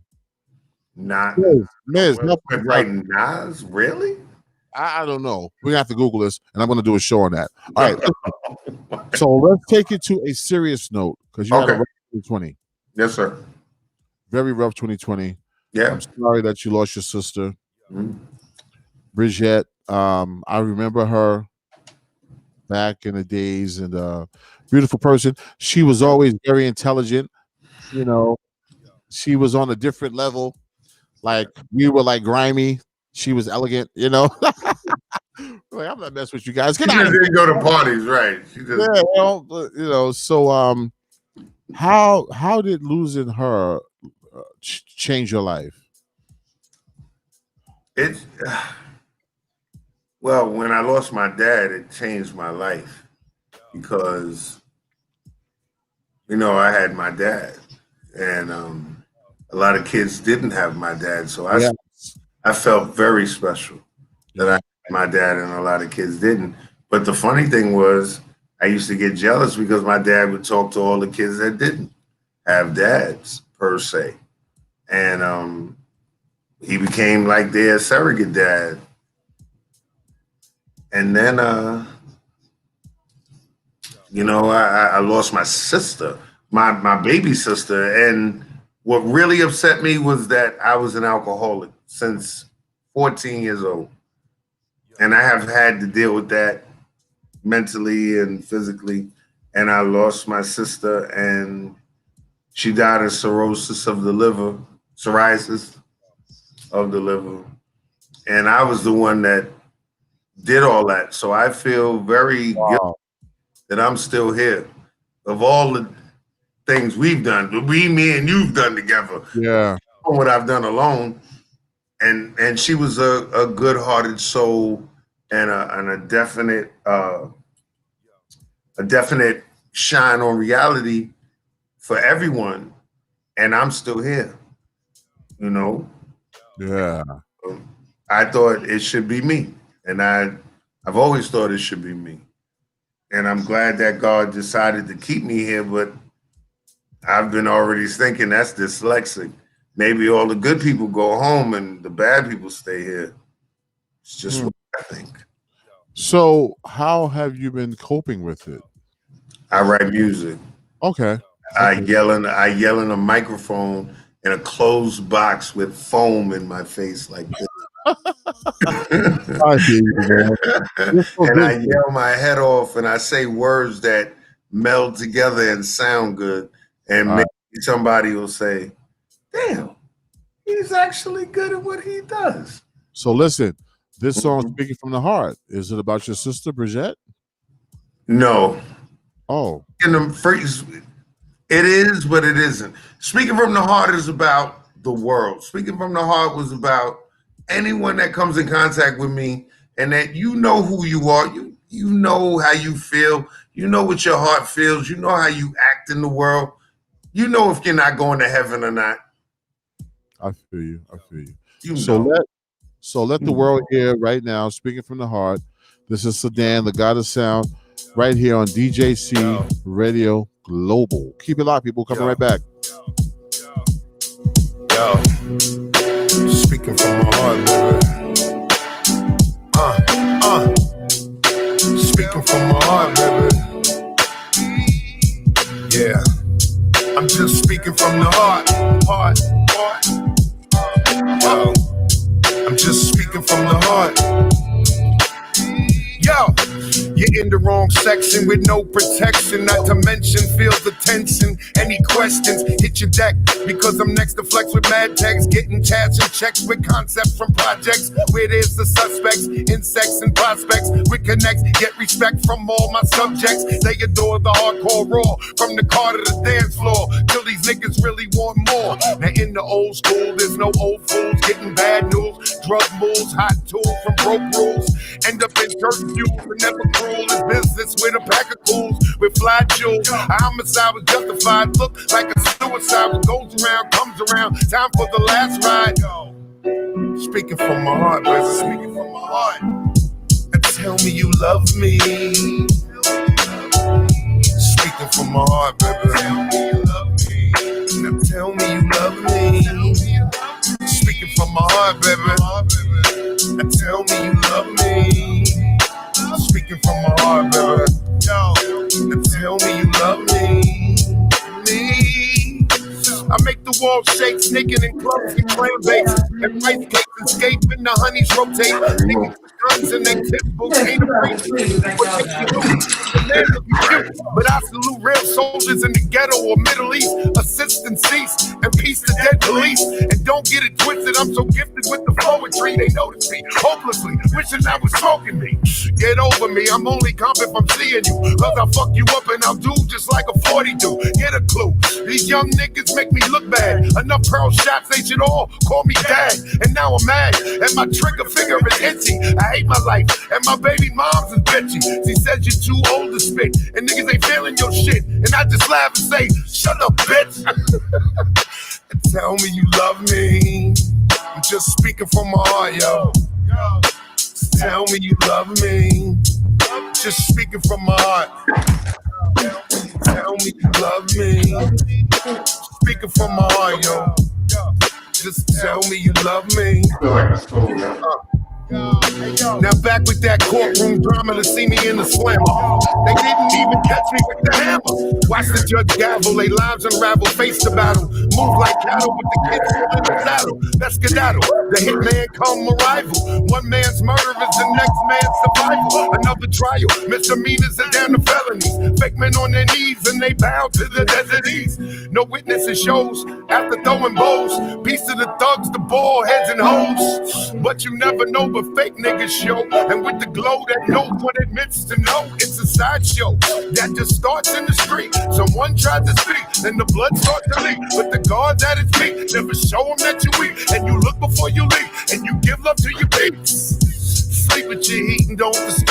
Miz writing Nas? Really? I don't know. We're going to have to Google this, and I'm going to do a show on that. All right. So let's take it to a serious note, because you had a rough 2020. Yes, sir. Very rough 2020. Yeah. I'm sorry that you lost your sister. Bridget. I remember her back in the days, and beautiful person. She was always very intelligent. You know, she was on a different level. Like, we were like grimy. She was elegant, you know. Like, I'm not messing with you guys. She just didn't go to parties, right? She just... Yeah, well, you know. So, how did losing her change your life? Well, when I lost my dad, it changed my life because, you know, I had my dad, and a lot of kids didn't have my dad, so I felt very special that I had my dad, and a lot of kids didn't. But the funny thing was, I used to get jealous because my dad would talk to all the kids that didn't have dads, per se. And he became like their surrogate dad. And then, you know, I lost my sister, my baby sister. And what really upset me was that I was an alcoholic since 14 years old. And I have had to deal with that mentally and physically. And I lost my sister, and she died of psoriasis of the liver. And I was the one that did all that. So I feel very guilty that I'm still here. Of all the things we've done, me and you've done together. Yeah. What I've done alone. And she was a good-hearted soul and a definite shine on reality for everyone. And I'm still here, you know? Yeah. I thought it should be me. And I've always thought it should be me. And I'm glad that God decided to keep me here, but I've been already thinking that's dyslexic. Maybe all the good people go home and the bad people stay here. It's just what I think. So how have you been coping with it? I write music. Okay. I yell in a microphone in a closed box with foam in my face like this. I hear you, man. And I yell my head off, and I say words that meld together and sound good. And maybe somebody will say, damn, he's actually good at what he does. So listen, this song, Speaking from the Heart, is it about your sister, Bridget? No. Oh. In the phrase, it is, but it isn't. Speaking from the Heart is about the world. Speaking from the Heart was about anyone that comes in contact with me and that you know who you are, you know how you feel, you know what your heart feels, you know how you act in the world, you know if you're not going to heaven or not. I feel you. So let the world hear right now, speaking from the heart. This is SEDAN, the God of Sound, right here on DJC Radio Global. Keep it locked, people. Coming right back. Speaking from my heart, baby. Speaking from my heart, baby. Yeah. I'm just speaking from the heart. Yo. I'm just speaking from the heart. Yo. You're in the wrong section with no protection, not to mention feel the tension. Any questions, hit your deck, because I'm next to flex with mad tags, getting cash and checks with concepts from projects where there's the suspects, insects and prospects. We connect, get respect from all my subjects. They adore the hardcore raw, from the car to the dance floor, till these niggas really want more. Now in the old school, there's no old fools getting bad news, drug moves, hot tools from broke rules. End up in curtain views, but never cruel. In business with a pack of cools with fly jewels. A homicide was justified. Look like a suicide. What goes around comes around. Time for the last ride. Speaking from my heart, baby. Speaking from my heart. And tell me you love me. Speaking from my heart, baby. Tell me you love me. Now tell me you love me. Speaking from my heart, baby. And tell me you love me. Speaking from my heart, baby. Yo, and tell me you love me. I make the world shake, sneaking in clubs and clam bakes, and rice cakes, escaping the honeys rotate. Niggas with guns and they tip boots, ain't afraid to do what they can do. But I salute real soldiers in the ghetto or Middle East, assistance cease, and peace to dead police. And don't get it twisted, I'm so gifted with the poetry. They notice me hopelessly, wishing I was smoking me. Get over me, I'm only comp if I'm seeing you, cause I'll fuck you up and I'll do just like a 40 do. Get a clue, these young niggas make me look bad. Enough pearl shots, they should all call me dad. And now I'm mad, and my trigger finger is itchy. I hate my life, and my baby mom's is bitchy. She says you're too old to spit, and niggas ain't feeling your shit. And I just laugh and say, shut up, bitch. And tell me you love me. I'm just speaking from my heart, yo. Just tell me you love me. Just speaking from my heart. Tell me you love me. Speaking from my heart, yo. Just tell me you love me. Now back with that courtroom drama to see me in the slammer. They didn't even catch me with the hammer. Watch the judge gavel, they lives unravel, face the battle. Move like cattle with the kids in the saddle. That's skedaddle, the hitman come arrival. One man's murder is the next man's survival. Another trial, misdemeanors are down to felonies. Fake men on their knees and they bow to the desert ease. No witnesses shows after throwing bows. Peace to the thugs, the ball heads and hoes. But you never know but fake niggas show, and with the glow that no one admits to know, it's a sideshow that just starts in the street. Someone tried to speak, then the blood starts to leak, but the guard that is me never show them that you weak, and you look before you leave, and you give love to your peeps. Sleep with your heat and don't disturb